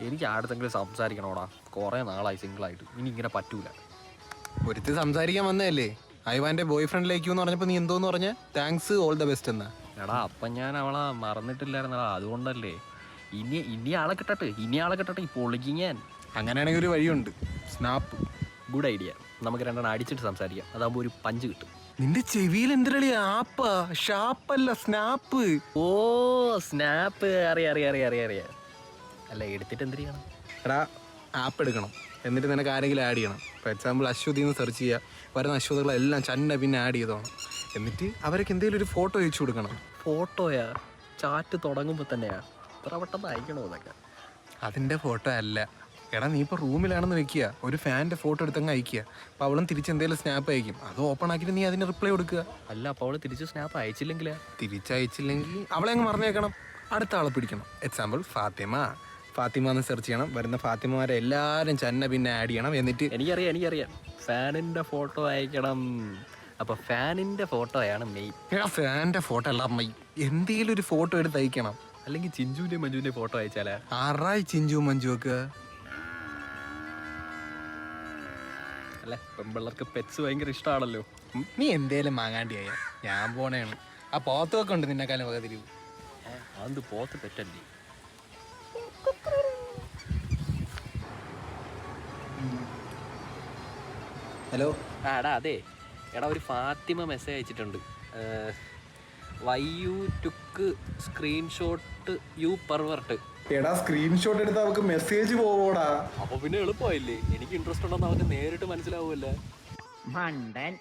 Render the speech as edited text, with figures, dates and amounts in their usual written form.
എനിക്ക് ആടത്തെങ്കിലും സംസാരിക്കണോടാ, കുറേ നാളായി സിംഗിളായിട്ട്. ഇനി ഇങ്ങനെ പറ്റൂല. ഒരുത്തി സംസാരിക്കാൻ വന്നതല്ലേ, ഐവാന്റെ ബോയ് ഫ്രണ്ടിലേക്ക് എന്ന് പറഞ്ഞപ്പോൾ നീ എന്തോന്ന് പറഞ്ഞ? താങ്ക്സ്, ഓൾ ദ ബെസ്റ്റ് എന്നാ. എടാ അപ്പം ഞാൻ അവളെ മറന്നിട്ടില്ലായിരുന്നടാ, അതുകൊണ്ടല്ലേ. ഇനി ആളെ കിട്ടട്ടെ ഈ പൊളിക്കും ഞാൻ. അങ്ങനെയാണെങ്കിൽ ഒരു വഴിയുണ്ട്, സ്നാപ്പ്. Good idea. നമുക്ക് രണ്ടെണ്ണം അടിച്ചിട്ട് സംസാരിക്കാം, അതാകുമ്പോൾ ഒരു പഞ്ച് കിട്ടും. നിന്റെ ചെവിയിൽ എന്തിനളി ആപ്പാ? ഷാപ്പല്ല, സ്നാപ്പ്. ഓ സ്നാപ്പ്, അറിയാം. അല്ല എടുത്തിട്ട് എന്ത് ചെയ്യണം? എടാ, ആപ്പ് എടുക്കണം, എന്നിട്ട് നിനക്ക് ആരെങ്കിലും ആഡ് ചെയ്യണം. ഫോർ എക്സാമ്പിൾ അശ്വതി എന്ന് സെർച്ച് ചെയ്യുക, വരുന്ന അശ്വതികളെല്ലാം ചന്ന പിന്നെ ആഡ് ചെയ്തോണം. എന്നിട്ട് അവർക്ക് എന്തെങ്കിലും ഒരു ഫോട്ടോ അയച്ചു കൊടുക്കണം. ഫോട്ടോയാ? ചാറ്റ് തുടങ്ങുമ്പോൾ തന്നെയാ? ഇത്ര പെട്ടെന്ന് അയക്കണോ എന്നൊക്കെ? അതിൻ്റെ ഫോട്ടോ അല്ല. എടാ, നീ ഇപ്പോൾ റൂമിലാണെന്ന് വെക്കുക, ഒരു ഫാൻ്റെ ഫോട്ടോ എടുത്തങ്ങ് അയക്കുക. അപ്പോൾ അവളും തിരിച്ച് എന്തെങ്കിലും സ്നാപ്പ് അയക്കും, അത് ഓപ്പൺ ആക്കിയിട്ട് നീ അതിന് റിപ്ലൈ കൊടുക്കുക. അല്ല അപ്പോൾ അവൾ തിരിച്ച് സ്നാപ്പ് അയച്ചില്ലെങ്കിലേ? തിരിച്ചയച്ചില്ലെങ്കിൽ അവളെ അങ്ങ് മറന്നേക്കണം, അടുത്ത ആളെ പിടിക്കണം. എക്സാമ്പിൾ ഫാത്തിമ എന്ന് സെർച്ച് ചെയ്യണം, വരുന്ന ഫാത്തിമമാരെ എല്ലാവരും ചന്ന പിന്നെ ആഡ് ചെയ്യണം. എന്നിട്ട് എനിക്കറിയാം ഫാനിൻ്റെ ഫോട്ടോ അയക്കണം. അപ്പോൾ ഫാനിൻ്റെ ഫോട്ടോയാണ് മെയിൻ. ഫാൻ്റെ ഫോട്ടോ അല്ല മെയിൻ, എന്തെങ്കിലും ഒരു ഫോട്ടോ എടുത്ത് അയക്കണം. അല്ലെങ്കിൽ ചിഞ്ചുവിൻ്റെയും മഞ്ജുവിൻ്റെയും ഫോട്ടോ അയച്ചാലേ? ആറായി ചിഞ്ചു മഞ്ജു ഒക്കെ. അല്ലേ, പെൺപിള്ളേർക്ക് പെറ്റ്സ് ഭയങ്കര ഇഷ്ടമാണല്ലോ. നീ എന്തേലും വാങ്ങാണ്ടിയായ ഞാൻ പോണേണ്. ആ പോത്തൊക്കെ ഉണ്ട് നിന്നെക്കാലം വകതിരിവ്. അത് പോത്ത് പെറ്റല്ലേ? ഹലോ. എടാ അതെ, ഒരു ഫാത്തിമ മെസ്സേജ് അയച്ചിട്ടുണ്ട്. Why you took screenshot you pervert. എടാ, സ്ക്രീൻഷോട്ട് എടുത്ത് അവർക്ക് മെസ്സേജ് പോവോടാ. അപ്പോൾ പിന്നെ എളുപ്പമായില്ലേ? എനിക്ക് ഇൻട്രസ്റ്റ് ഉണ്ടെന്ന് അവർക്ക് നേരിട്ട് മനസ്സിലാവുമല്ലേ. മണ്ടൻ.